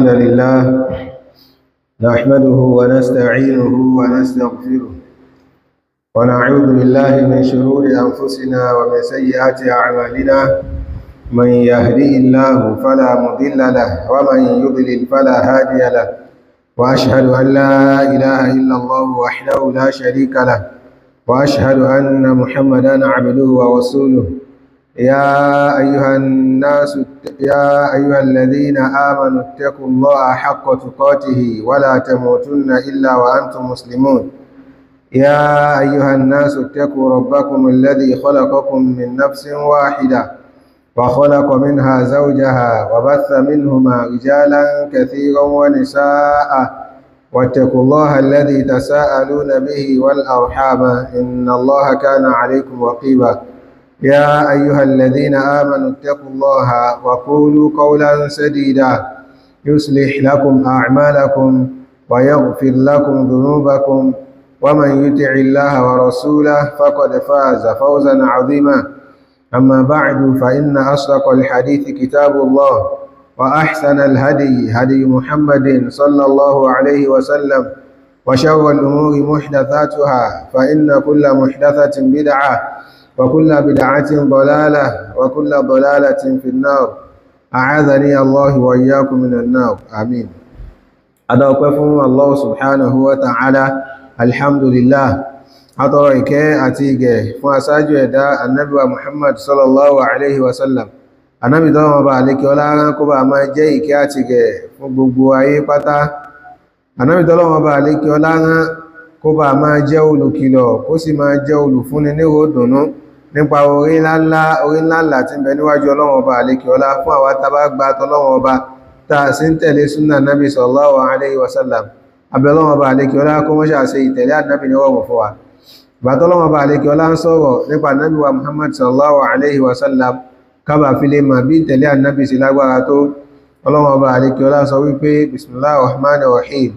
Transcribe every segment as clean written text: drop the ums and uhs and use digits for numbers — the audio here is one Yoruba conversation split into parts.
الحمد لله نحمده ونستعينه ونستغفره ونعوذ بالله من شرور أنفسنا ومن سيئات أعمالنا من يهدي الله فلا مضل له ومن يضلل فلا هادي له وأشهد أن لا إله إلا الله وحده لا شريك له وأشهد أن محمدا عبده ورسوله يا أيها الذين آمنوا اتقوا الله حق تقاته ولا تموتن إلا وأنتم مسلمون يا أيها الناس اتقوا ربكم الذي خلقكم من نفس واحدة وخلق منها زوجها وبث منهما رجالا كثيرا ونساء واتقوا الله الذي تساءلون به والأرحام إن الله كان عليكم رقيبا يا أيها الذين آمنوا اتقوا الله وقولوا قولا سديدا يصلح لكم أعمالكم ويغفر لكم ذنوبكم ومن يطع الله ورسوله فقد فاز فوزا عظيما أما بعد فإن أصدق الحديث كتاب الله وأحسن الهدي هدي محمد صلى الله عليه وسلم وشر الأمور محدثاتها فإن كل محدثة بدعة وكل بدعة ضلالة وكل ضلالة في النار أعاذني الله وإياكم من النار آمين أدعوكم الله سبحانه وتعالى الحمد لله أترك أتيجه فأساجو يدا النبي محمد صلى الله عليه وسلم النبي دوما بالك ولا كوبا ما جاي كاتيجه فغبو أي باتا النبي دوما بالك ولا kóbá máa jẹ́ olùkìlọ̀ kó sì máa jẹ́ olùfúnni ní òdùnnú nípa orí ńláńlá tí ń bẹ níwájú Ọlọ́run Ọba àlékè ọlá fún àwa tá bá gba t'Ọlọ́run Ọba tá a sì ń tẹ̀lé súnnà nábì sallallahu alaihi wasallam abẹ́ Ọlọ́run Ọba àlékè ọlá kó mọ́ ṣàṣe ìtẹ̀lé ànábì ní ọwọ́ fún wa ìgbà t'Ọlọ́run Ọba àlékè ọlá ń sọ̀rọ̀ nípa nábì wa Muhammad sallallahu alaihi wasallam kábà fi lè mà bí ìtẹ̀lé ànábì sí lágbára tó Ọlọ́run Ọba àlékè ọlá sọ wípé bismillahir rahmanir rahim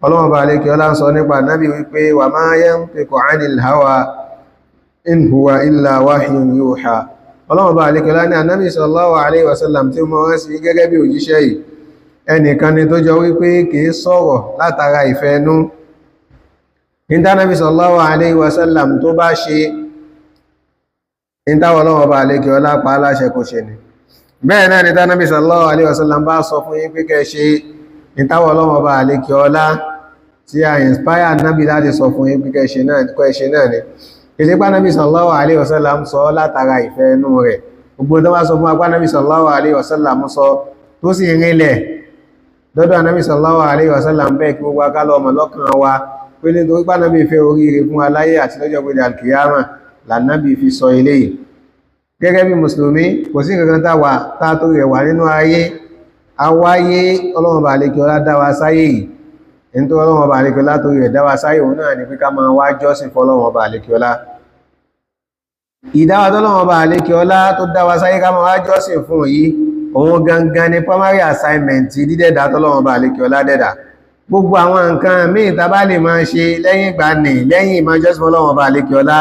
Ọlọ́run bá lè kí ọlá ń sọ nípa nábi wípé wa ma yantiqu anil hawa in huwa illa wahyun yuha. Ọlọ́run bá lè kí ọlá ní ànábì sallallahu alaihi wasallam tí ó mọ́ rán sí gẹ́gẹ́ bí òjíṣẹ́ yìí ẹnìkan ni tó jọ wípé kìí sọ̀rọ̀ látara ìfẹ́ inú. Ìntánàbì sallallahu alaihi wasallam tó bá ṣe ìntàwọ̀ Ọlọ́run bá lè kí ọlá pa aláṣẹ kò ṣe ni. Bẹ́ẹ̀ náà ni tánàbì sallallahu alaihi wasallam bá sọ fún yín pé kẹ́ ṣe ìtawọ̀ Ọlọ́run Ọba àlékè ọlá tí a inspire nábi láti sọ fún yín pínkẹ́ ṣe náà ni ìsìnkú nábi sallallahu alaihi wasallam sọ látara ìfẹ́ inú rẹ̀ gbogbo tó bá sọ fún agbá nábi sallallahu alaihi wasallam sọ tó sì rinlẹ̀ lọ́dọ̀ nábi sallallahu alaihi wasallam bẹ́ẹ̀ kí gbogbo akálọ̀ ọmọ lọ́kàn wa pé nítorí pá nábi fẹ́ oríire fún aláyé àti lọ́jọ́ gbé al-Qiyāmah lànábi fi sọ eléyìí gẹ́gẹ́ bí mùsùlùmí kò sí nǹkan tá tó rẹ̀ wà nínú ayé awáyé Ọlọ́run Ọba àlékè ọlá dáwà sáyé yìí in tó Ọlọ́run Ọba àlékè ọlá tó rẹ̀ dáwà sáyé òun náà ni pé ká máa wá jọ́sìn fún Ọlọ́run Ọba àlékè ọlá ìdáwà tó Ọlọ́run Ọba àlékè ọlá tó dáwà sáyé ká máa wá jọ́sìn fún yìí òun gangan ni primary assignment dídẹ̀dá tó Ọlọ́run Ọba àlékè ọlá dẹ̀dá gbogbo àwọn nǹkan míì tá bá lè máa ṣe lẹ́yìn ìgbà ní lẹ́yìn ìmọ̀ jọ́sìn fún Ọlọ́run Ọba àlékè ọlá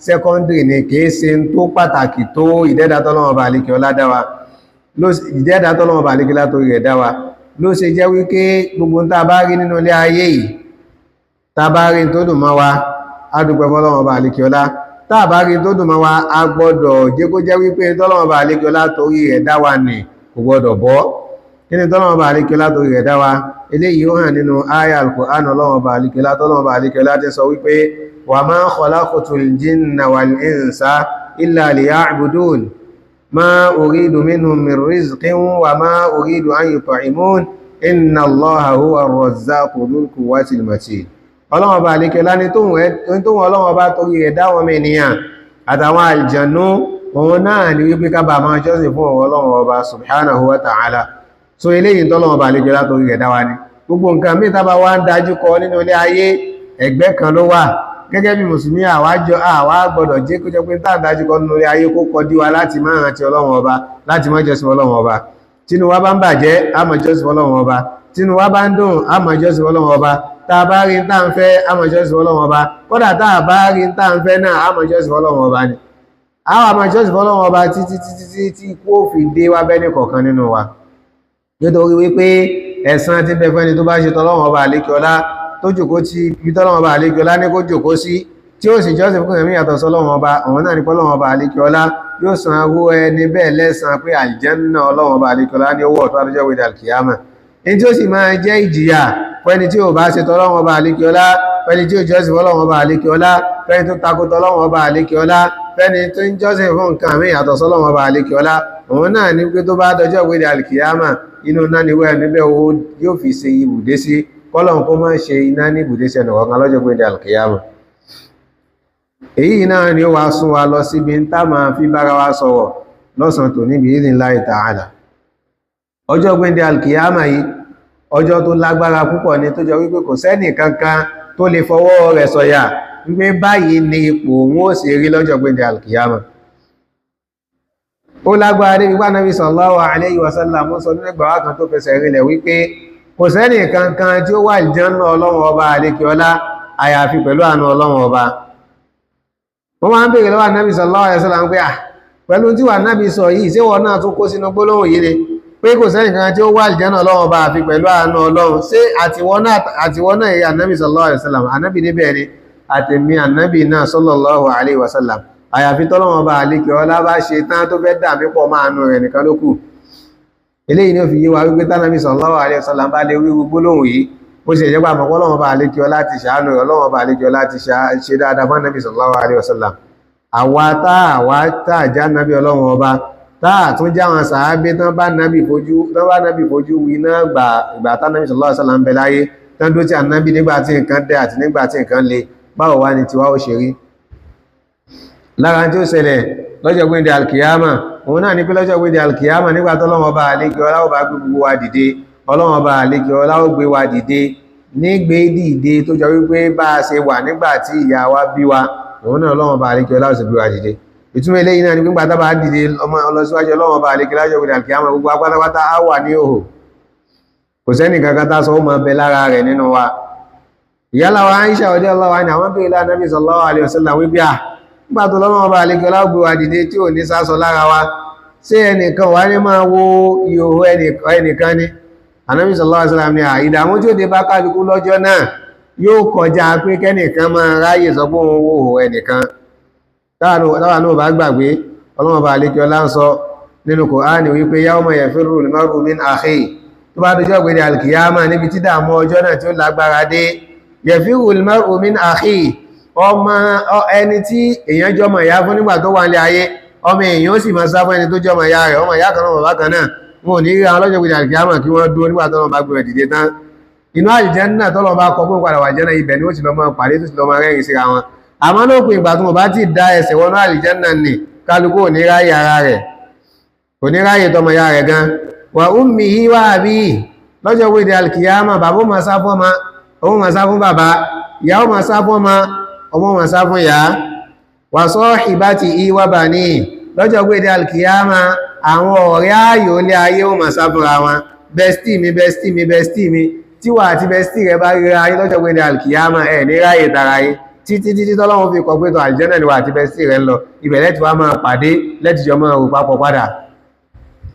secondary ni kìí ṣe tó pàtàkì tó ìdẹ̀dá tó Ọlọ́run Ọba àlékè ọlá dáwà ìdẹ́dà tọ́lọ́wọ́ bá lékí látorí rẹ̀ dáwà ló ṣe jẹ́ wípé gbogbo tá bá rí nínú ilé ayé yìí tá bá rí tó dùn mọ́ wa a dúpẹ́ fọ́lọ́wọ́ bá lékí ọlá tá bá rí tó dùn mọ́ wa a gbọ́dọ̀ jẹ́ kó jẹ́ wípé tọ́lọ́wọ́ bá lékí ọlá torí rẹ̀ dáwà ní kò gbọ́dọ̀ bọ́ kí ni tọ́lọ́wọ́ bá lékí ọlá torí rẹ̀ dáwà eléyìí ó hàn nínú aya al-Qur'an Ọlọ́run bá lékí ọlá tọ́lọ́wọ́ bá lékí ọlá ti sọ wípé wa ma khalaqtul jinna wal insa illa liya'budun ما أريد منهم من رزق وما أريد أن يطعمون إن الله هو الرزاق ذو القوة المتين Ọlọ́run Ọba àlékè ọlá ní tóhun Ọlọ́run Ọba torí rẹ̀ dá wọn ènìyàn àtàwọn àlùjànnú òun náà ni wípé ká bá máa jọ́sìn fún Ọlọ́run Ọba subhanahu wa ta'ala so eléyìí tọ́lọ́run Ọba àlékè ọlá torí rẹ̀ dá wa ni gbogbo nǹkan mí tá bá wá ń dájú kọ nínú ilé ayé ẹgbẹ́ kan ló wà gẹ́gẹ́ bí mùsùlùmí àwa gbọ́dọ̀ jẹ́ kó jẹ́ pé tá dájú kọ nínú ayé kó kọdí wa láti máa rántí Ọlọ́run Ọba láti máa jọ́sìn Ọlọ́run Ọba tínú wa bá ń bàjẹ́ a máa jọ́sìn Ọlọ́run Ọba tínú wa bá ń dùn a máa jọ́sìn Ọlọ́run Ọba tá bá rí tá ń fẹ́ a máa jọ́sìn Ọlọ́run Ọba kódà tá bá rí tá ń fẹ́ náà a máa jọ́sìn Ọlọ́run Ọba ni àwọn àmà jọ́sìn fọ́lọ́wọ́ ọba títí tí kó fi dé wá bẹ́ẹ̀ ní kọ̀ọ̀kan nínú wa nítorí wípé ẹ̀san tí ń bẹ fún ẹni tó bá ṣe tọ́lọ́run ọba àlékè ọlá tó jòkó tí ibi tọ́lọ́run ọba àlékè ọlá ní kó jòkó sí tí ó sì jọ́sìn fún ẹ̀mí yàtọ̀ sọ́lọ́run ọba òun náà ní pọ́lọ́run ọba àlékè ọlá yóò san owó ẹni bẹ́ẹ̀ lẹ́san pé àlìjánnà ọlọ́run ọba àlékè ọlá ní owó ọ̀tọ́ àdójọ́ wíìdà kìyàmà ní tí ó sì máa jẹ́ ìjìyà fún ẹni tí ò bá ṣe tọ́lọ́run ọba àlékè ọlá fẹ́ni tí ó jọ́sìn fún ọlọ́run ọba àlékè ọlá fẹ́ni tó takò tọ́lọ́run ọba àlékè ọlá fẹ́ni tó ń jọ́sìn fún nǹkan àmì yàtọ̀ sọ́lọ́run ọba àlékè ọlá òun náà ní pé tó bá dọjọ́ wíìdà kìyàmà inú náà ni wẹ́ẹ̀ níbẹ̀ owó yóò fi ṣe ibùdé sí kọ́lọ̀n kó máa ṣe iná ní ibùdé sí ẹnì kọ̀ọ̀kan lọ́jọ́ wíìdà kìyàmà èyí náà ni ó wá sún wa lọ síbi ń tá máa fi bára wa sọ̀rọ̀ lọ́sàn tó níbi idhnillahi ta'ala ọjọ́ wíìdà kìyàmà yìí ọjọ́ tó lágbára púpọ̀ ni tó jọ wípé kò sẹ́nì kankan tó lè fọwọ́ rẹ̀ sọ̀yà wípé báyìí ni ipò òun ó sì rí lọ́jọ́ wíìdà kìyàmà ó lágbára dé wípé Ànábì sallallahu alayhi wa sallam sọ nínú ẹgbàá kan tó fẹsẹ̀ rinlẹ̀ wípé kò sẹ́nì kankan tí ó wà àlìjánnà ọlọ́run ọba àlékè ọlá àyàfi pẹ̀lú àánú ọlọ́run ọba wọ́n máa ń bèèrè lọ́wọ́ Ànábì sallallahu alayhi wa sallam pé pẹ̀lú tí wà Ànábì sọ yìí ṣé wọ́n náà tún kó sínú gbólóhùn yìí ni pé kò sẹ́nì kankan tí ó wà àlìjánnà ọlọ́run ọba àfi pẹ̀lú àánú ọlọ́run ṣé àtiwọ́ náà èyí Ànábì sallallahu alayhi wa sallam Ànábì níbẹ̀ ni àtẹ̀mí Ànábì náà sallallahu alayhi wa sallam àyàfi tọ́lọ́wọ́n bá àlékè ọlá bá ṣe tán tó fẹ́ dà mí pọ̀ máa nù rẹ̀ nìkan ló kù eléyìí ni ó fi yé wa wípé tánàbí sallallahu alaihi wasallam bá lè wí gbólóhùn yìí bó ṣe jẹ́ pé àmọ́ Ọlọ́run bá àlékè ọlá ti ṣàánú rẹ̀ Ọlọ́run bá àlékè ọlá ti ṣe dáadáa fún Ànábì sallallahu alaihi wasallam àwa tá já nábì Ọlọ́run ọba tá tún já wọn sàábé tán bá nábì fojú wí náà ìgbà tánàbí sallallahu alaihi wasallam ń bẹ láyé tán dó tí ànábì nígbà tí nǹkan dẹ àti nígbà tí nǹkan le báwo wá ni tiwa ó ṣe rí lára tí ó ṣẹlẹ̀ lọ́jọ́ gbéǹde alkiyama òun náà ní pé lọ́jọ́ gbéǹde alkiyama nígbà tó Ọlọ́run Ọba àlékè ọlá ó bá gbé gbogbo wa dìde Ọlọ́run Ọba àlékè ọlá ó gbé wa dìde ní gbé dìde tó jọ wípé bá a ṣe wà nígbà tí ìyá wa bí wa òun náà Ọlọ́run Ọba àlékè ọlá ó sì gbé wa dìde ìtumọ̀ eléyìí náà ní pé gbàtà bá dìde ọlọ́síwájú Ọlọ́run Ọba àlékè lọ́jọ́ gbéǹde alkiyama gbogbo apátápátá á wà ní òhò kò sẹ́nì kankan tá sọ ó máa bẹ lára rẹ̀ nínú wa ìyálà wa Aisha radiyallahu anha àwọn bèèrè lánàá Nabi sallallahu alaihi wasallam wípé nígbà tó lọ́wọ́ ọba àlejò lágbé wa dìde tí ò ní sásọ lára wa ṣé ẹnìkan wà ní máa wo ìhòòhò ẹnìkan ni Ànábì sallallahu alaihi wasallam ní ìdààmú tí ó dé bá kálukú lọ́jọ́ náà yóò kọjá pé kẹ́nìkan máa ráyè sọ pé òun wo ìhòòhò ẹnìkan táwa náà bá gbàgbé ọlọ́wọ́ ọba àlejò lá ń sọ nínú Kùránì wípé yawma yafirru al-mar'u min akhihi tó bá dọjọ́ gbé alkiyama níbi tí dààmú ọjọ́ náà tí ó lágbára dé yafirru al-mar'u min akhihi ọmọ ẹni tí èèyàn jọmọ ìyá fún nígbà tó wà ní ayé ọmọ èèyàn ó sì máa sá fún ẹni tó jọmọ ìyá rẹ̀ ọmọ ìyá kan náà bàbá kan náà wọn ò ní rí àwọn ọlọ́jọ́ gbèdé àlùkìyámà kí wọ́n dúró nígbà tọ́lọ́ bá gbé dìde tán inú àlùjánnà tọ́lọ́ bá kọ fún padà wà jẹ́nà ibẹ̀ ni ó sì lọ máa pàdé tó sì lọ máa rẹ́rìn síra wọn àmọ́ lópin ìgbà tó mo bá ti da ẹsẹ̀ wọnú àlùjánnà nì kálukú ò ní ráyè ara rẹ̀ kò ní ráyè tọmọ ìyá rẹ̀ gan wà ummihi wa abihi lọ́jọ́ gbèdé àlùkìyámà bàbá ó máa sá fún ọmọ òun máa sá fún bàbá ìyá ó máa sá fún ọmọ wọn sá fún ìyá wa sahibatihi wa banihi lọ́jọ́ gbéde alkiyama àwọn ọ̀rẹ́ ayò ilé ayé ó máa sá fúnra wọn bestie mi tí wà àti bestie rẹ bá ríra ayé lọ́jọ́ gbéde alkiyama ẹ̀ ní ráyè tara yìí títí tọ́lọ́run fi kọ pé tọ́ àlìjẹ́nà ni wà àti bestie rẹ ń lọ ibẹ̀ lẹ́tì wá máa pàdé lẹ́tìjọ́ máa rò papọ̀ padà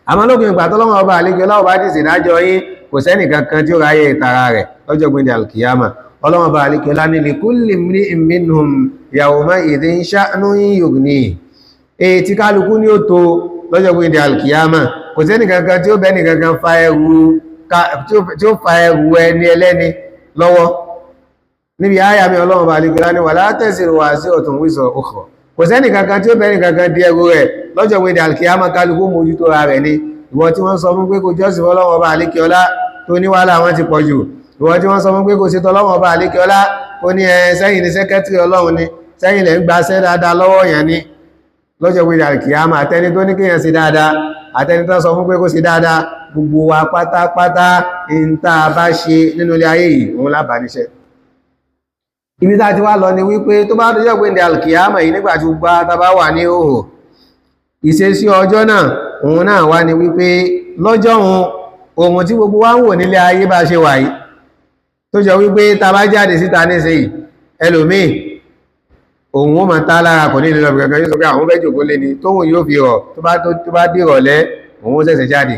àmọ́ lókun ìgbà tọ́lọ́run ọba àlejò láwọ̀ bá ti ṣèdájọ́ yín kò sẹ́nì kankan tí ó ráyè tara rẹ̀ lọ́jọ́ gbéde alkiyama ọlọ́wọ́n bá àlíkẹ́ lá ní likulli imri'in minhum yawma'idhin sha'nun yughnihi èyí tí kálukú ní ó tó lọ́jọ́ gbéǹde alkiyama kò sẹ́nì kankan tí ó bẹ́ẹ̀ nìkankan tí ó fa ẹrù ẹni ẹlẹ́ni lọ́wọ́ níbi àyà mi ọlọ́wọ́n bá àlíkẹ́ lá ní wala taziru waziratun wizra ukhra kò sẹ́nì kankan tí ó bẹ́ẹ̀ nìkankan di ẹrù rẹ̀ lọ́jọ́ gbéǹde alkiyama kálukú mójútó ra rẹ̀ ni ìwọ tí wọ́n sọ fún pé kò jọ́sìn ọlọ́wọ́n bá àlíkẹ́ ọlá tó ní wàhálà wọn ti pọ̀ jù ìwọ̀n tí wọ́n sọ fún pé kò sí tọ́lọ́wọ́n ọba àlékẹ́ ọlá ó ní sẹ́yìn ní sẹ́kẹ́tìrì ọlọ́run ni sẹ́yìn lẹ́ ń gbaṣẹ́ dáadáa lọ́wọ́ yẹn ni lọ́jọ́ pé àlùkìyámà àtẹni tó ní kéèyàn sí dáadáa àtẹni tó sọ fún pé kò sí dáadáa gbogbo wa pátápátá ń tá a bá ṣe nínú ilé ayé yìí òun lábàá níṣẹ́ ibi tá a ti wá lọ ni wípé tó bá dọjọ́ pé àlùkìyámà yìí nígbà tí gbogbo ta bá wà ní òhò ìṣesí ọjọ́ náà òun náà wá ni wípé lọ́jọ́ ohun tí gbogbo wa ń wò nílé ayé bá ṣe wà yìí tó jọ wípé ta bá jáde síta nísìnyí ẹlòmíì òun ó máa tá lára kò ní ìlú ọ̀bì kankan yóò sọ pé àwọn fẹ́ jòkó lé ni tóhun yóò fi rọ̀ tó bá dìrọ̀lẹ́ òun ó ṣẹ̀ṣẹ̀ jáde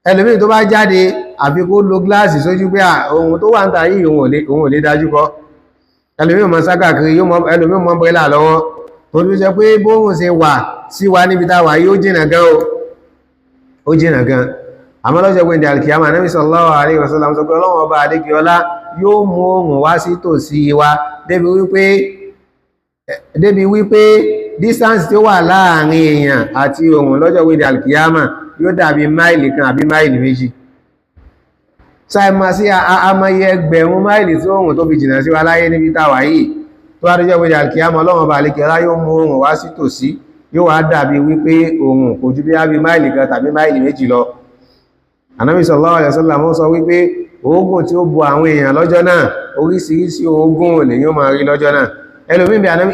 ẹlòmíì tó bá jáde àfi kó lo gíláàsì sójú pé ohun tó wà ń ta yìí òun ò lè dájú kọ ẹlòmí ò mọ sákàkiri ẹlòmí ò mọ bọ́ẹ̀lá lọ́wọ́ tó ló jẹ́ pé bóhùn ṣe wà sí wa níbi táwà yìí ó jìnà gan ó jìnà gan àmọ́ lọ́jọ́ pé ìdí alkiyama Ànábì sallallahu alaihi wasallam sọ pé Ọlọ́run ọba adékiọlá yóò mú ohun wá sí tòsí wa débi wípé distance tí ó wà láàrin èèyàn àti ohun lọ́jọ́ pé ìdí alkiyama yóò dàbí máìlì kan àbí máìlì méjì sáìmá sí àmọye ẹgbẹ̀rún máìlì tí ohun tó fi jìnà sí wa láyé níbi táwà yìí tó wá lọ́jọ́ pé ìdí alkiyama Ọlọ́run ọba adékiọlá yóò mú ohun wá sí tòsí yóò wá dàbí wípé ohun kò ju bí máìlì kan tàbí máìlì méjì lọ Ànábì sallallahu alaihi wasallam sọ wípé oògùn tí ó bo àwọn èèyàn lọ́jọ́ náà oríṣiríṣi oògùn olè yóò máa rí lọ́jọ́ náà ẹlòmíì bí Ànábì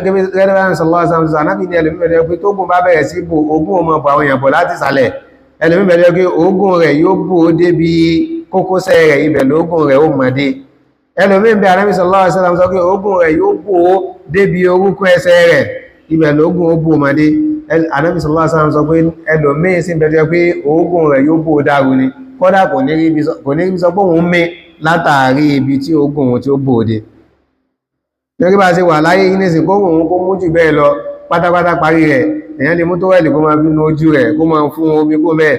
sallallahu alaihi wasallam Ànábì ní ẹlòmíì bẹ̀rẹ̀ pé tóògùn bá bẹ̀rẹ̀ sí bo oògùn ó máa bo àwọn èèyàn bọ̀ láti sàlẹ̀ ẹlòmíì bẹ̀rẹ̀ pé oògùn rẹ̀ yóò bò ó débi kókósẹ̀ rẹ̀ ibẹ̀ lóògùn rẹ̀ ó mọ̀ dé ẹlòmíì bí Ànábì sallallahu alaihi wasallam sọ pé oògùn rẹ̀ yóò bò ó débi orúnkún ẹsẹ̀ rẹ̀ ibẹ̀ lóògùn ó bò ó mọ̀ dé Ànábì sallallahu alaihi wasallam sọ pé ẹlòmíì sì bẹ̀rẹ̀ pé oògùn rẹ̀ yóò bò ó dàrú ni kọ́dá kò ní rí sọ pé òun mẹ́ látàrí ibi tí ogun òun tí ó bòde nígbà bá ṣe wà láyé ìnísìn kó òun kó mú jù bẹ́ẹ̀ lọ pátápátá parí rẹ̀ èyàn lè mú tó wẹ́lì kó máa bínú ojú rẹ̀ kó máa fún omi kó mẹ́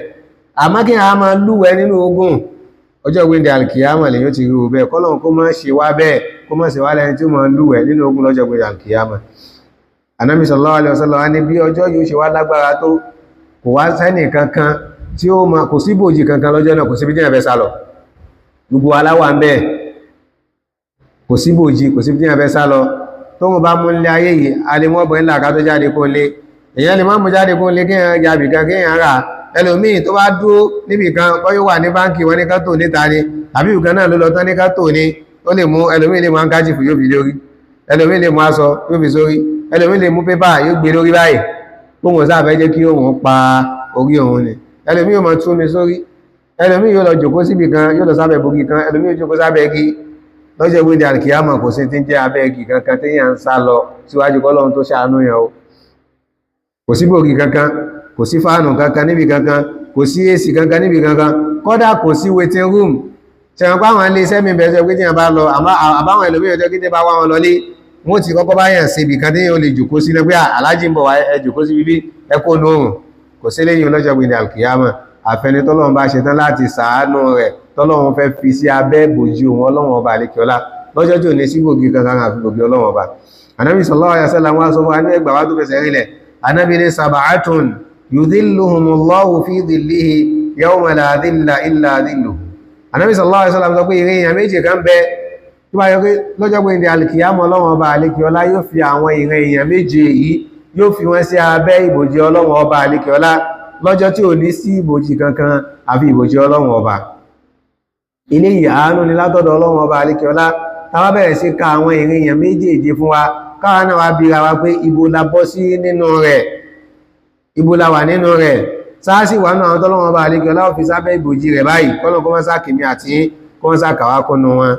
àmọ́ kí a máa lúwẹ̀ nínú ogun ọjọ́ gbéǹdé alkiyama lè yóò ti rí o bẹ́ẹ̀ kọ́lọ́run kó máa ṣe wá bẹ́ẹ̀ kó máa ṣe wá lẹ́ni tí ó máa lúwẹ̀ nínú ogun lọ́jọ́ gbéǹdé alkiyama Ànábì sallallahu alaihi wasallam ní bí ọjọ́ yóò ṣe wá lágbára tó kò wá sẹ́nì kankan tí ó ma kò sí bòjì kankan lọ́jọ́ náà kò sí bí díẹ̀ fẹ́ sálọ gbogbo aláwà ń bẹ kò sí bòjì kò sí bí díẹ̀ fẹ́ sálọ tó mú bá mú nílé ayé yìí alẹ́mọ́bọ̀ ńlá ká tó jáde kó lé èyàn lè má mú jáde kó lé kéèyàn jàbì kan kéèyàn rà ẹlòmíì tó bá dúró níbì kan bọ́yọ́ wà ní báńkì wọn ní ká tò níta ni àbí ìkan náà ló lọ tán ní ká tò ní ó lè mú ẹlòmíì lè mú hankachifu yóò fi lórí ẹlòmíì lè mú aṣọ yóò fi sórí ẹlòmíì lè mú pépà yóò gbé lórí báyìí gbóhùn sáà fẹ́ jẹ́ kí òun pa orí òun ni ẹlòmí yóò máa tún mi sórí ẹlòmí yóò lọ jòkó síbi kan yóò lọ sábẹ̀ bògì kan ẹlòmí yóò jòkó sábẹ̀ igi lọ́jọ́ ìwé alkiyama kò sí tí ń jẹ́ abẹ́ igi kankan tí yàn ń sá lọ síwájú kọ́lọ́run tó ṣàánú yàn o kò sí bògì kankan kò sí fáànù kankan níbi kankan kò sí èsì kankan níbi kankan kódà kò sí waiting room ṣẹ̀wọ̀n pàwọn ilé iṣẹ́ mi bẹ̀rẹ̀ pé tí yàn bá lọ àbáwọn ẹlòmí ọjọ́ kí tẹ́ bá wá wọn lọ lé wọ́n ti kọ́kọ́ bá yàn sí ibì kan tí yàn lè jòkó sí lẹ́gbẹ́ aláàjì ń bọ̀ wá ẹ jòkó sí bíbí ẹ kó nóòrùn kò sí lẹ́yìn ọlọ́jọ́ gbìndé alkiyama àfẹni tọ́lọ́run bá ṣe tán láti ṣàánú rẹ̀ tọ́lọ́run fẹ́ fi sí abẹ́ bòjì òun ọlọ́run ọba àlékiọlá lọ́jọ́ tí ò ní sí bògì kankan àfi bògì ọlọ́run ọba Ànábì sallallahu alaihi wasallam wá sọ fún wa ní ẹgbàá wá tó fẹsẹ̀ rinlẹ̀ Ànábì ní sab'atun yudhilluhumullahu fi dhillihi yawma la dhilla illa dhilluhu Ànábì sallallahu alaihi wasallam sọ pé ìrìn èèyàn méjì kan bẹ tó bá yọ pé lọ́jọ́ gbìndé alkiyama ọlọ́run ọba àlékiọlá yóò fi àwọn ìrìn èèyàn méjì yìí yóò fi wọ́n sí abẹ́ ìbòjì ọlọ́run ọba àlékiọlá lọ́jọ́ tí ò ní sí ìbòjì kankan àfi ìbòjì ọlọ́run ọba ilé ìyàánú ni látọ̀dọ̀ ọlọ́run ọba àlékiọlá tàbá bẹ̀rẹ̀ sí ka àwọn ìrìn èèyàn méjèèjì fún wa káwa náà wá bíra wa pé ibo la bọ́ sí nínú rẹ̀ ibo la wà nínú rẹ̀ sáàsì wà náà àwọn tọ́lọ́run ọba àlékiọlá ó fi sábẹ́ ìbòjì rẹ̀ báyìí kọ́nà kó mọ́ sá kìmí àti kó mọ́ sá kàwá kúnnú wọn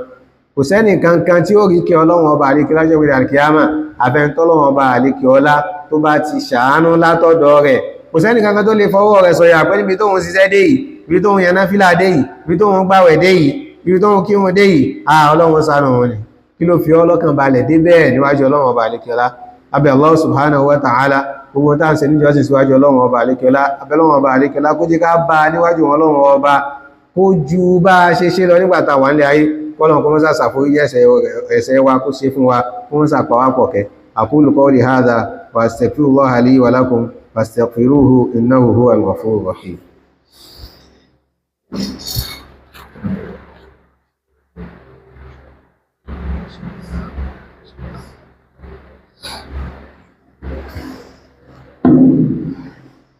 kò sẹ́nì kankan tí ó rí kí ọlọ́run ọba àlékiọlá jẹ́ wíwá àlùkìyámà àfẹ́ntọ́lọ́run ọba àlékiọlá tó bá ti ṣàánú látọ̀dọ̀ rẹ̀ kò sẹ́nì kankan tó lè fọwọ́ rẹ̀ sọ̀yà pé níbi tóhun ṣiṣẹ́ dé yìí ibi tóhun yẹn náfílà dé yìí ibi tóhun gbàwẹ̀ dé yìí ibi tóhun kírun dé yìí ọlọ́run ṣàánú wọn ni kí ló fi ọlọ́kàn balẹ̀ dé bẹ́ẹ̀ níwájú ọlọ́run ọba àlékiọlá abẹ́ Allah subhanahu wa ta'ala gbogbo tá à ń ṣe níjọ́sìn síwájú ọlọ́run ọba àlékiọlá abẹ́ ọlọ́run ọba àlékiọlá kó jẹ́ ká bá níwájú ọlọ́run ọba kó ju bá a ṣe lọ nígbà tá a wà nílé ayé kọ́lọ́run kó mọ́sá ṣàforíjì ẹ̀ṣẹ̀ wa kó ṣe fún wa kó mọ́sá pàwápọ̀ kẹ́ aqulu qawli hadha wa astaghfirullaha li wa lakum fastaghfiruhu innahu huwal ghafurur rahim.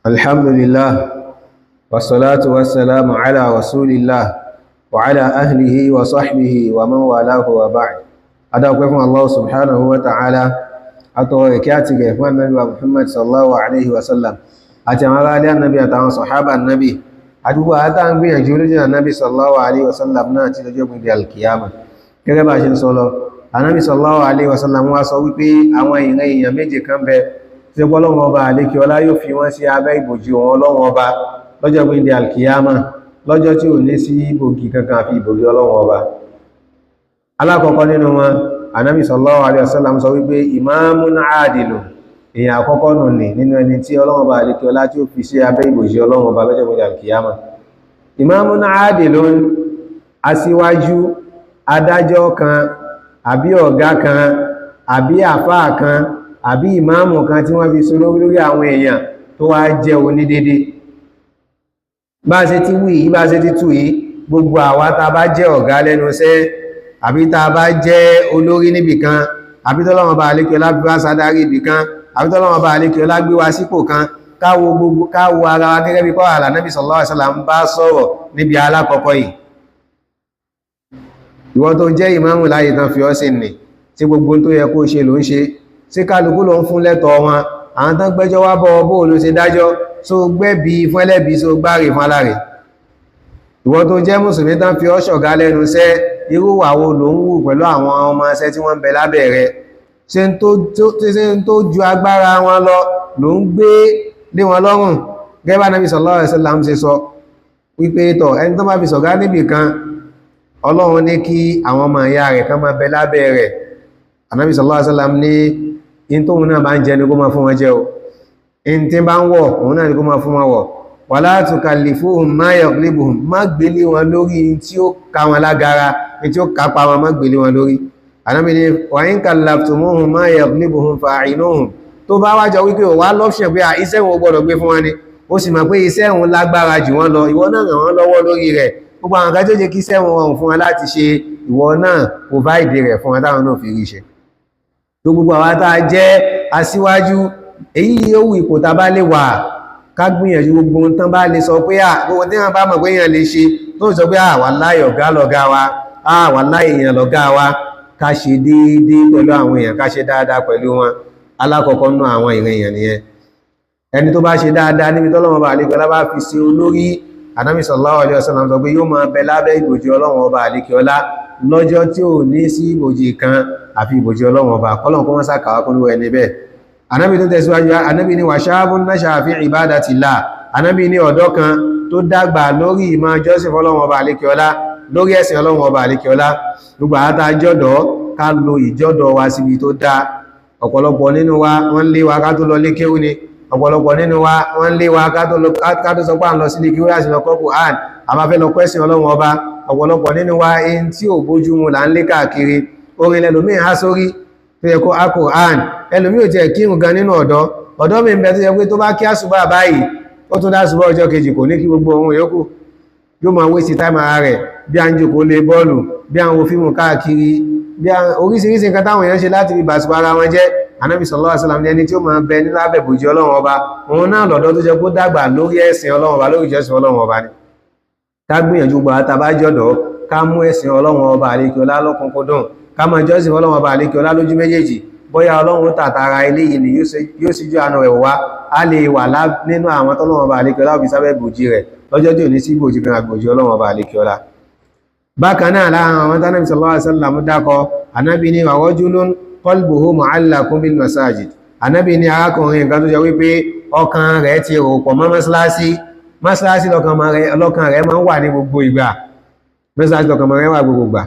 Alhamdulillah wassalatu wassalamu ala rasulillah wa ala ahlihi wa sahbihi wa man walahu wa ba'd. Adáwọ̀pẹ́ fún Allah subhanahu wa ta'ala àtọwọ̀ ìkẹ́ àti gẹ̀ fún annabi wa Muhammad sallallahu alaihi wasallam àti àwọn ará alẹ́ annabi àtàwọn sọ̀hábà annabi àdúgbò àtà ń gbìyànjú lójú annabi sallallahu alaihi wasallam náà ti lọ́jọ́ gbìyànjú alkiyama gẹ́gẹ́ bá ṣe ń sọ lọ annabi sallallahu alaihi wasallam wá sọ wípé àwọn ìran èèyàn méje kan bẹ tí Ọlọ́run ọba àlékiọlá yóò fi wọ́n sí abẹ́ ìbòjì wọn Ọlọ́run ọba lọ́jọ́ gbìyànjú alkiyama lọ́jọ́ tí ò ní sí ibògì kankan àfi ibògì Ọlọ́run ọba. Alákọ̀ọ́kọ́ nínú wọn, Ànábì sallallahu alaihi wasallam sọ wípé imamun adilun, èèyàn àkọ́kọ́ nù ní nínú ẹni tí Ọlọ́run ọba àlékè ọlá tí ó fi sí abẹ́ ìbòjì Ọlọ́run ọba lọ́jọ́ gbogbo Al-Qiyamah. Imamun adilun, aṣíwájú, adájọ́ kan àbí ọ̀gá kan àbí àfáà kan àbí ìmáàmù kan tí wọ́n fi so lórí àwọn èèyàn tó wá jẹ́ onídédé. Bá ṣe ti wí yìí, bá ṣe ti tú yìí, gbogbo àwa tá bá jẹ́ ọ̀gá lẹ́nu iṣẹ́ àbí tá bá jẹ́ olórí níbì kan àbí tọ́lọ́run bá àlékè ọlá bí wá sádárí ibì kan àbí tọ́lọ́run bá àlékè ọlá gbé wa sípò kan, káwo ara wa gẹ́gẹ́ bí kọ́ Ànábì sallallahu alaihi wasallam bá sọ̀rọ̀ níbi alákọ̀ọ́kọ́ yìí. Ìwọ tó jẹ́ ìmáàmù láyé tán fi ọ́ sí nì tí gbogbo tó yẹ kó ṣe ló ń ṣe, sí kálukú ló ń fún lẹ́tọ̀ọ́ wọn, àwọn tán gbẹ́jọ́ wá bọ́ bó ló ṣe dájọ́, so gbẹ́bí fún ẹlẹ́bí, so gbáre fún aláre. Ìwọ tó jẹ́ mùsùlùmí tán fi ọ́ ṣọ̀gá lẹ́nu iṣẹ́, irú wà wo ló ń wù pẹ̀lú àwọn ọmọ iṣẹ́ tí wọ́n ń bẹ lábẹ́ rẹ̀, ṣe ń tó ju agbára wọn lọ ló ń gbé lé wọn lọ́rùn. Gẹ́gẹ́ bá Ànábì sallallahu alaihi wasallam ṣe sọ wípé tọ̀ ẹni tó bá fi ṣọ̀gá níbì kan, Ọlọ́run ní kí àwọn ọmọ ìyá rẹ̀ kan máa bẹ lábẹ́ rẹ̀. Ànábì sallallahu alaihi wasallam ní in tóhun náà bá ń jẹ ní kó máa fún wọn jẹ o, in tí bá ń wọ̀ òun náà ní kó máa fún wọn wọ̀. Wala tukallifuhum ma yaghlibuhum, má gbélé wọn lórí tí ó ká wọn lágara, tí ó kápa wọn, má gbélé wọn lórí. Ànábì ní wa in kallaftumuhum ma yaghlibuhum fa'inuhum, tó bá wájọ wípé ò wá lọ́pṣẹ̀ pé iṣẹ́ wọn gbọ́dọ̀ gbé fún wọn ni, ó sì mọ̀ pé iṣẹ́ wọn lágbára jù wọ́n lọ, ìwọ náà ràn wọ́n lọ́wọ́ lórí rẹ̀. Gbogbo àwọn kan tó jẹ́ kí iṣẹ́ wọn rọrùn fún wọn láti ṣe, ìwọ náà provide rẹ̀ fún wọn táwọn náà fi rí ṣe. Tó gbogbo àwọn tá a jẹ́ aṣíwájú, èyí yóò wù ipò tá bá lè wà, ká gbìyànjú gbogbo ohun tán bá lè sọ pé gbogbo tí wọ́n bá mọ̀ pé èèyàn lè ṣe, tó sọ pé wallahi ọ̀gá lọ̀gá wa, wallahi èèyàn lọ̀gá wa, ká ṣe déédéé pẹ̀lú àwọn èèyàn, ká ṣe dáadáa pẹ̀lú wọn. Alákọ̀ọ́kọ́ nú àwọn ìran èèyàn nìyẹn. Ẹni tó bá ṣe dáadáa níbi tọ́lọ́run bá àlékè ọlá bá fi ṣe olórí, Ànábì sallallahu alaihi wasallam sọ pé yóò máa bẹ lábẹ́ ìbòjì Ọlọ́run ọba àlékè ọlá lọ́jọ́ tí ò ní sí ìbòjì kan àfi ìbòjì Ọlọ́run ọba. Kọ́lọ́run kó wọ́n sàkàwá kún lówó ẹni bẹ́ẹ̀. Ànábì tó tẹ̀síwájú, Ànábì ní wa shabun nasha'a fi ibadatillah, Ànábì ní ọ̀dọ́ kan tó dàgbà lórí ìmọ̀ jọ́sìn fọ́lọ́run ọba àlékè ọlá, lórí ẹ̀sìn Ọlọ́run ọba àlékè ọlá. Gbogbo àtà jọ́dọ̀ ká lo ìjọ́dọ̀ wa síbi tó dá. Ọ̀pọ̀lọpọ̀ nínú wa wọ́n lé wa ká tó lọ lé kéwú ni, ọ̀pọ̀lọpọ̀ nínú wa wọ́n lé wa ká tó sọ pé à ń lọ sí ilé kéwú láti lọ kọ́ Kùránì, a máa fẹ́ lọ kọ́ ẹ̀sìn Ọlọ́run ọba. Ọ̀pọ̀lọpọ̀ nínú wa in tí ò bójú mu là ń lé káàkiri, orin ẹlòmíì há sórí tó yẹ kó Kùránì, ẹlòmíì ò tiẹ̀ kírun gan nínú ọ̀dọ́ mi ń bẹ tó yẹ pé tó bá kí àsùbá báyìí ó tún dá àsùbá ọjọ́ kejì kò ní kí gbogbo ohun yòókù, yóò máa wé sí táìmù ara rẹ̀, bí a ń jòkó lé bọ́ọ̀lù, bí a ń wo fíìmù káàkiri, bí oríṣiríṣi nǹkan táwọn èèyàn ṣe láti fi bàṣùpá ara wọn jẹ́. Ànábì sallallahu alaihi wasallam ní ẹni tí ó máa bẹ ní lábẹ́ ìbòjì Ọlọ́run ọba, òun náà lọ́dọ̀ tó jẹ́ kó dàgbà lórí ẹ̀sìn Ọlọ́run ọba, lórí ìjọsìn Ọlọ́run ọba ni. Ká gbìyànjú gbà tá bá jọ́dọ̀, ká mú ẹ̀sìn Ọlọ́run ọba àlékè ọlá lọ́kùnkúndùn, ká máa jọ́sìn Ọlọ́run ọba àlékè ọlá lójú méjèèjì. Bóyá Ọlọ́run tàtàrà eléyìí ni yóò sì jọ àánú rẹ̀ wá, a lè wà nínú àwọn tọ́lọ́run ọba àlékè ọlá òbí sábẹ́ ìbòjì rẹ̀ lọ́jọ́ tí ò ní sí ìbòjì kan àgbòjì Ọlọ́run ọba àlékè ọlá. Bákan náà láàrín àwọn tánàbí sallallahu alaihi wasallam dákọ, Ànábì ní wa rajulun qalbuhu mu'allaqun bil masajid, Ànábì ní arákùnrin nǹkan tó jẹ́ wípé ọkàn rẹ̀ ti rò pọ̀ mọ́ mọ́sálásí, lọ́kàn rẹ̀ máa ń wà ní gbogbo ìgbà, mọ́sálásí lọ́kàn rẹ̀ wà gbogbo ìgbà.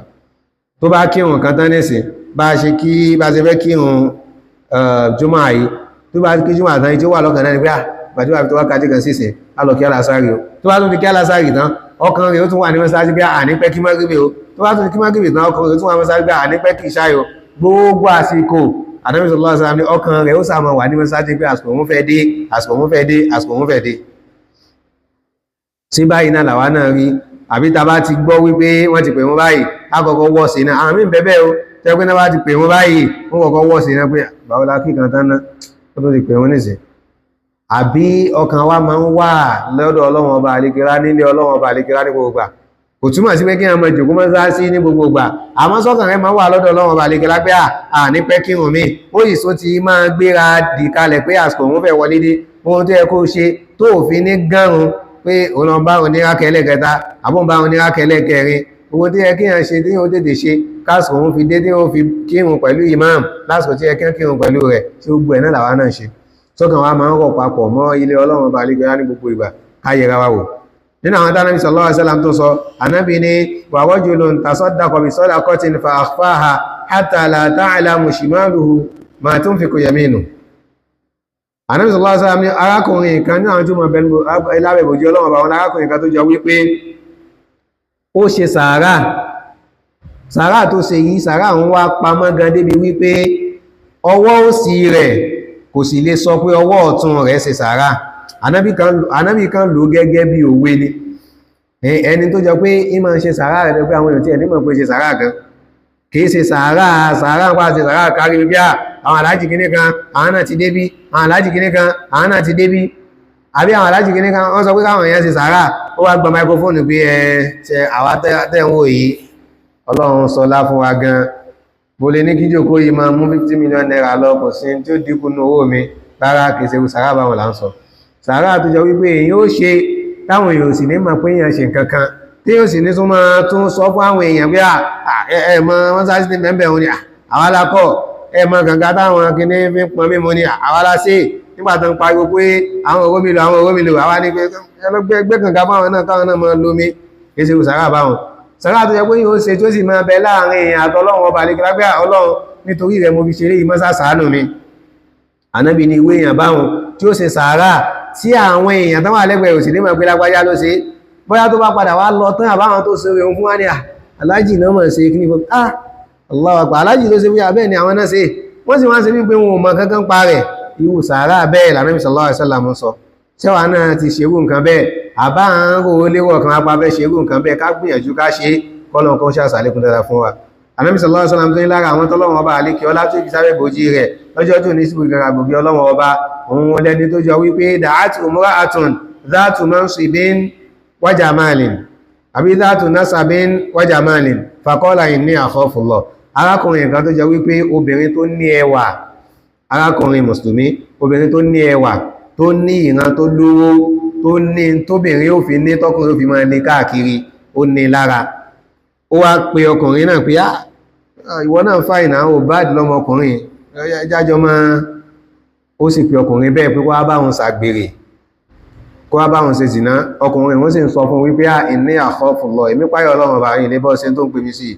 Tó bá kírun kan tán nìsín, bá ṣe fẹ́ kírun Jum'ah yìí, tó bá kí Jum'ah tán tí ó wà lọ́kàn náà ni pé bàtí wà tó wá kájí kan sísìn alọ́ kí alásárì o, tó bá tún fi kí alásárì tán ọkàn rẹ̀ ó tún wà ní mọ́sálásí pé ànípẹ́ kí mágíríbì o, tó bá tún kí mágíríbì tán ọkàn rẹ̀ ó tún wà mọ́sálásí pé ànípẹ́ kí ìṣáì o. Gbogbo àsìkò Ànábì sallallahu alaihi wasallam ní ọkàn rẹ̀ ó sàmà wà ní mọ́sálásí pé àsìkò òun fẹ́ dé, àsìkò òun fẹ́ dé, àsìkò òun fẹ́ dé. Sí báyìí náà làwa náà rí, àbí ta bá ti gbọ́ wípé wọ́n ti pè wọ́n báyìí àkọ́kọ́ wọ́ sí náà, àwọn mí bẹ́bẹ́ o tẹ́ pé náà bá ti pè wọ́n báyìí wọ́n kọ́kọ́ wọ́ sí náà pé báwo la kí kan tán náà ó tó ti pè wọ́n nìsín. Àbí ọkàn wa máa ń wà lọ́dọ̀ Ọlọ́run ọba àlékèrà, nílé Ọlọ́run ọba àlékèrà ní gbogbo ìgbà. Kò túmọ̀ sí pé kí ọmọ ìjòkó mọ́sálásí ní gbogbo ìgbà, àmọ́ sọ́kàn rẹ̀ máa wà lọ́dọ̀ Ọlọ́run ọba àlékèrà pé ní pẹ́ kírun mi, ó yìí só ti máa gbéra dì kalẹ̀ pé àsìkò òun fẹ́ wọlé dé, ohun tó yẹ kó ṣe tó òfin ní gárun pé òun lọ bá òun ní rákẹ́lẹ̀ kẹta àbọ̀n bá òun ní rákẹ́lẹ̀ kẹrin, owó tí yẹ kí yàn ṣe tí yóò tètè ṣe kásìkò òun fi dé tí yóò fi kírun pẹ̀lú imam lásìkò tí yẹ kí kírun pẹ̀lú rẹ̀, tí ó gbọ́ ẹ̀ náà làwa náà ṣe. Sọ́kàn wa máa ń rọ̀ papọ̀ mọ́ ilé Ọlọ́run ọba àlékèrà ní gbogbo ìgbà, ká yẹra wa wò. nínú àwọn tánàbí sallallahu alaihi wasallam tó sọ anábì ní wa rajulun tasaddaqa bi sadaqatin fa akhfaha hatta la ta'lamu shimaluhu ma tunfiqu yaminuhu. Anábì sallallahu alaihi wasallam ní arákùnrin kan ní àwọn tó mọ̀ bẹ̀lú lábẹ́ ìbòjú Ọlọ́run ọba wọn arákùnrin kan tó jọ wípé ó ṣe sàárà tó ṣe yìí sàárà ń wá pamọ́ gan débi wípé ọwọ́ òsì rẹ̀ kò sì lè sọ pé ọwọ́ ọ̀tún rẹ̀ ṣe sàárà. Ànábì kan lò gẹ́gẹ́ bí òwe ni ẹni tó jọ pé ìmọ̀ ṣe sàárà rẹ̀ pé àwọn èèyàn tí ẹni mọ̀ pé ṣe sàárà kan kìí ṣe sàárà ń pa ṣe sàárà kárí bí àwọn aláàjì kìíní kan àwọn náà ti débí àwọn aláàjì kìíní kan àwọn náà ti débí àbí àwọn aláàjì kìíní kan wọ́n sọ pé káwọn èèyàn ṣe sàárà ó wá gba máikrófóònù pé ṣe àwa tẹ́wọ́ yìí Ọlọ́run sọlá fún wa gan mo lè ní kíjòkó yìí máa mú 50 million naira lọ kò sí tí ó dínkù ní owó mi rárá kìí ṣe sàárà báwọn là ń sọ sàárà tó jọ wípé èyàn ó ṣe táwọn èèyàn sì ní mọ̀ pé èèyàn ṣe nǹkan kan tí ó sì ní tún máa tún sọ fún àwọn èèyàn bí ẹ̀mọ́ wọ́n sáré sí mẹ́bẹ̀ wọn ni àwa la kọ́ ẹ̀mọ́ gàngá táwọn kìíní fi pọn mímu ni àwa la ṣe nígbà tó ń pariwo pé àwọn òrómìlò àwa ní pé ẹgbẹ́ gàngá fáwọn náà káwọn náà máa lómi kìí ṣe sàárà báwọn sàárà tó jẹ pé yóò ṣe tó sì máa bẹ láàrin èèyàn àtọlọ́run ọba àlekèlágbé Ọlọ́run nítorí rẹ̀ mo fi ṣeré yìí mọ́sá ṣàánú mi. Ànábì ní ìwé èèyàn báwọn tí ó ṣe sàárà tí àwọn èèyàn tán wà lẹ́gbẹ̀ẹ́ òsì ní mọ̀ pé lágbájá ló ṣe bóyá tó bá padà wá lọ tán àbáwọn tó ṣeré ohun fún wa ní aláàjì náà mọ̀ ṣe kí ní fún Allahu Akbar aláàjì ló ṣe wíyà bẹ́ẹ̀ ni àwọn náà ṣe wọ́n sì wọ́n ṣe wípé wọn ò mọ̀ kankan pa rẹ̀ irú sàárà bẹ́ẹ̀ l'Ànábì sallallahu alaihi wasallam sọ ṣẹ́wàá náà ti ṣerú nǹkan bẹ́ẹ̀ àbá ń rò ó léwọ̀ kan apá fẹ́ ṣerú nǹkan bẹ́ẹ̀ ká gbìyànjú ká ṣe kọ́lọ̀ kan ṣàṣàlékún dára fún wa. Ànábì sallallahu alaihi wasallam tó ní lára àwọn tọ́lọ́wọ́n ọba àlékè ọlá tó fi sáré bòjì rẹ̀ lọ́jọ́ tó ní síbò ìgbàgbà gbògbé ọlọ́wọ́n ọba òun lẹ́ni tó jọ wípé da'at imra'atun dhatu mansibin wa jamalin àbí dhatu nasabin wa jamalin faqala inni akhafullah. Arákùnrin kan tó jọ wípé obìnrin tó ní ẹwà arákùnrin mùsùlùmí obìnrin tó ní ẹwà tó ní ìran tó lówó tó ní tóbìnrin ó fi ní tọkùnrin ó fi máa ní káàkiri ó ní lára ó wá pe ọkùnrin náà pé ìwọ náà fàìnà ò báàdì lọ́mọkùnrin jájọ máa ó sì pe ọkùnrin bẹ́ẹ̀ pé kó wá báwọn ṣàgbèrè kó wá báwọn ṣe zìná ọkùnrin wọ́n sì ń sọ fún wípé inni akhafullah èmi páyọ̀ Ọlọ́run ọba yìí lébọ́ ṣe tó ń pè mí sí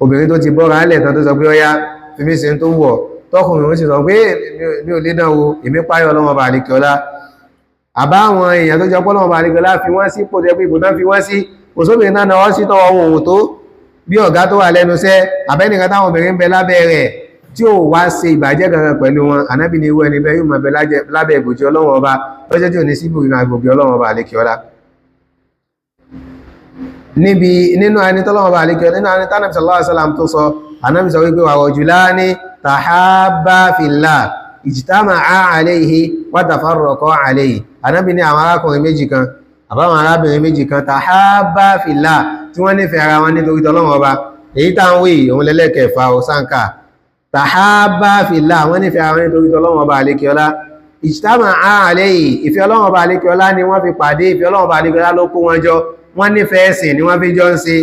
obìnrin tó ti bọ́ra alẹ̀ tán tó sọ pé ọyá fi mí ṣe tó wọ̀ tọkùnrin wọ́n sì sọ pé mi ò lè dánwò èmi páyọ̀ Ọlọ́run ọba àlekèọlá àbáwọn èèyàn tó jọ pé Ọlọ́run ọba àlekèọlá fi wọ́n sí pò jẹ́ pé ìbò tán fi wọ́n sí òṣòbìnrin náà náà sí tọwọ́ ohun tó bí ọ̀gá tó wà lẹ́nu iṣẹ́ àbẹ́nìkan táwọn obìnrin ń bẹ lábẹ́ rẹ̀ tí ó wá ṣe ìbàjẹ́ gangan pẹ̀lú wọn Ànábì ní irú ẹni bẹ́ẹ̀ yóò máa bẹ lábẹ́ ìbòjì Ọlọ́run ọba lọ́jọ́ tí ò ní síbò ìrìn àgbògbì Ọlọ́run ọba àlékè ọlá. níbi nínú ẹni tọ́lọ́run ọba àlékè nínú ẹni tánàbí sallallahu alaihi wasallam tó sọ Ànábì sọ wípé wa rajulani tahabba fillah ijtama'a alayhi wa tafarraqa alayhi. Ànábì ní àwọn arákùnrin méjì kan àbáwọn arábìnrin méjì kan tahabba fillah tí wọ́n nífẹ̀ẹ́ ara wọn nítorí tọ́lọ́run ọba èyí táwọn wí òun lẹ́lẹ́kẹ̀ẹ́fà ọ̀sánkà tahabba fillah wọ́n nífẹ̀ẹ́ ara wọn nítorí tọ́lọ́run ọba àlékiọlá ijtama'a alayhi ìfẹ́ Ọlọ́run ọba àlékiọlá ni wọ́n fi pàdé ìfẹ́ Ọlọ́run ọba àlékiọlá ló kó wọn jọ wọ́n nífẹ̀ẹ́ ẹ̀sìn ni wọ́n fi jọ ń ṣe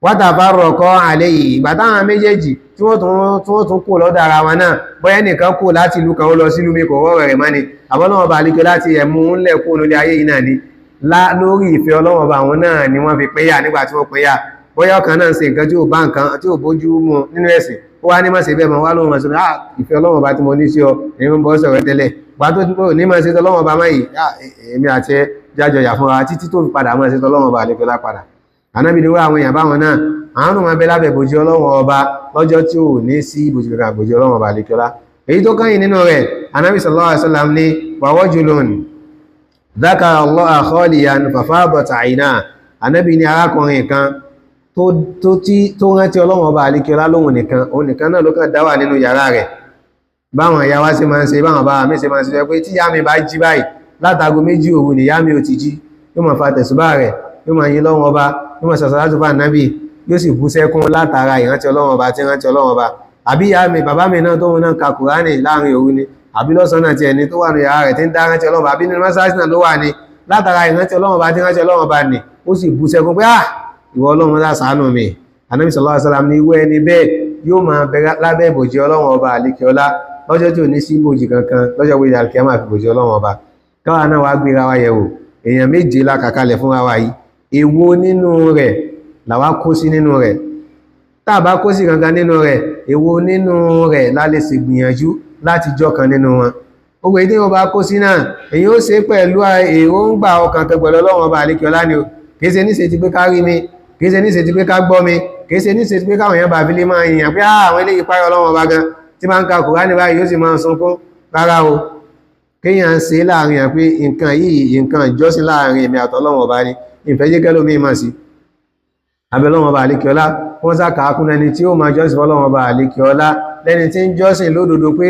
wa tafarraqa alayhi ìgbà táwọn méjèèjì tí wọ́n tún kó lọ́dọ̀ ara wọn náà bóyá nìkan kó láti ìlú kan ó lọ sí ìlú mi kò rọrọ̀ rẹ̀ mọ́ni àbọ́lọ́run ọba àlékiọlá ti ẹ̀mú ńlẹ̀ kó lórí ayé yìí náà ni lórí ìfẹ́ Ọlọ́run ọba àwọn náà ni wọ́n fi péyà nígbà tí wọ́n péyà bóyá ọkàn náà ṣe nǹkan tí ò bá nǹkan tí ò bójú mu nínú ẹ̀sìn ó wá ní má ṣe bẹ́ẹ̀ mọ́ wá lóhun ọ̀sán ìfẹ́ Ọlọ́run ọba tí mo ní sí ọ èmi ń bọ́ sọ̀rọ̀ tẹ́lẹ̀ gbà tó ní má ṣe tọ́lọ́run ọba máa yìí èmi àti ẹ jájọ yà fúnra títí tó fi padà má ṣe tọ́lọ́run ọba àlekè lápadà. Ànábì ní wá àwọn èèyàn báwọn náà àwọn ọmọ abẹ lábẹ́ bòjì Ọlọ́run ọba lọ́jọ́ tí ò ní sí bòjì kankan bòjì Ọlọ́run ọba àlekè ọlá. èyí tó kàn yìí nínú rẹ̀ Ànábì sallallahu alaihi wasallam ní wa rajulun dhakara Allaha khaliyan fafadat aynahu. Ànábì ní arákùnrin kan tó rántí Ọlọ́run ọba àlekèọlá lóhun nìkan òun nìkan náà ló kàn dá wà nínú yàrá rẹ̀ báwọn ìyá wa ṣe máa ń ṣe báwọn bá mi ṣe máa ń ṣe pé tí ìyá mi bá jí báyìí látago 2 òru ni ìyá mi ò ti jí yóò máa fa tẹ̀sùbá rẹ̀ yóò máa yin Ọlọ́run ọba yóò máa ṣàṣàlátù fún Ànábì yóò sì bú sẹ́kún látara ìrántí Ọlọ́run ọba tí rántí Ọlọ́run ọba àbí ìyá mi bàbá mi náà tóun náà ka Kùránì láàrin òru ni àbí lọ́sàn-án ti ẹni tó wà ní yàrá rẹ̀ tí ń dá rántí Ọlọ́run ọba àbí nínú mọ́sáàsì náà ló wà ní látara ìrántí Ọlọ́run ọba tí rántí Ọlọ́run ọba nì ó sì bú sẹ́kún pé ìwọ Ọlọ́run láṣàánú mi. Ànábì sallallahu alaihi wasallam ní irú ẹni bẹ́ẹ̀ yóò máa bẹ lábẹ́ ìbòjì Ọlọ́run ọba àlekèọlá lọ́jọ́ tí ò ní sí ìbòjì kankan lọ́jọ́ wíjà Qiyaamah fi ìbòjì Ọlọ́run ọba. káwa náà wá gbéra wa yẹ̀wò èèyàn méje la kà kalẹ̀ fún wa yìí èwo nínú rẹ̀ làwa kó sí nínú rẹ̀ tá bá kó sí kankan nínú rẹ̀ èwo nínú rẹ̀ la lè sì gbìyànjú láti jọ́ kan nínú wọn gbogbo èdè wọn bá kó sí náà èyí ó ṣe pẹ̀lú èròǹgbà ọkàn kan pẹ̀lú Ọlọ́run Ọba àlékè ọlá ni o kìí ṣe níṣe ti pé ká rí mi kìí ṣe níṣe ti pé ká gbọ́ mi kìí ṣe níṣe ti pé káwọn èèyàn bá fi lè máa yìnyàn pé àwọn eléyìí páyọ Ọlọ́run Ọba gan tí máa ń ka Kùránì báyìí yóò sì máa sunkún rárá o kéèyàn ṣe láàrin à pé nǹkan yìí nǹkan ìjọsìn láàrin èmi àti Ọlọ́run Ọba ni ìfẹ́ jẹ́ kẹ́lómi mà sí abẹ́ Ọlọ́run Ọba àlékè ọlá wọ́n sá kàákún ẹni tí ó máa jọ́sìn Ọlọ́run Ọba àlékè ọlá lẹ́ni tí ń jọ́sìn lódodo pé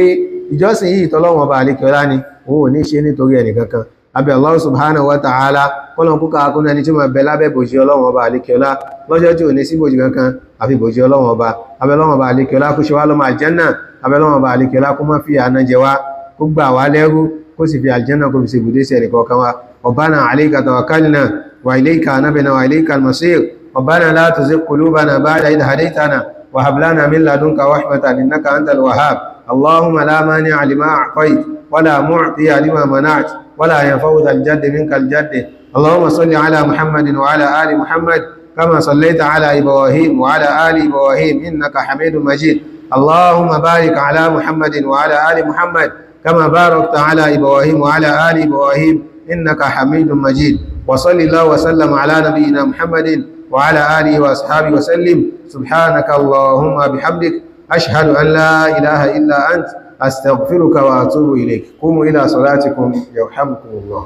ìjọsìn yìí tọ́lọ́run Ọba àlékè ọlá ni òun ò ní ṣe nítorí ẹnì kankan abẹ́ Allah subhanahu wa ta'ala kọ́lọ̀n kúkà kún ẹni tí ó máa bẹ lábẹ́ bòjì Ọlọ́run Ọba àlékè ọlá lọ́jọ́ tí ò ní sí bòjì kankan àfi bòjì Ọlọ́run Ọba abẹ́ Ọlọ́run Ọba àlékè ọlá kó ṣe wá lọ́mọ àjẹ́nà abẹ́ Ọlọ́run Ọba àlékè ọlá kó má fi àná jẹ wá kó gbà wá lẹ́rú kó sì fi àjẹ́nà kó fi ṣe ibùdó sí ẹnì kọ̀ọ̀kan wa Rabbana alayka tawakkalna wa ilayka anabna wa ilayka al-masir Rabbana la tuzigh qulubana ba'da idh hadaytana wa hab lana min ladunka rahmatan innaka antal wahhab Allahumma la mani'a lima a'tayt wa la mu'tiya lima mana'ta wa la yanfa'u dhal jaddi minkal jaddi اللهم صل على محمد وعلى آل محمد كما صليت على إبراهيم وعلى آل إبراهيم إنك حميد مجيد اللهم بارك على محمد وعلى آل محمد كما باركت على إبراهيم وعلى آل إبراهيم إنك حميد مجيد وصل الله وسلم على نبينا محمد وعلى آله وأصحابه وسلم سبحانك اللهم بحمدك أشهد أن لا إله إلا أنت أستغفرك وأتوب إليك قوموا إلى صلاتكم يرحمكم الله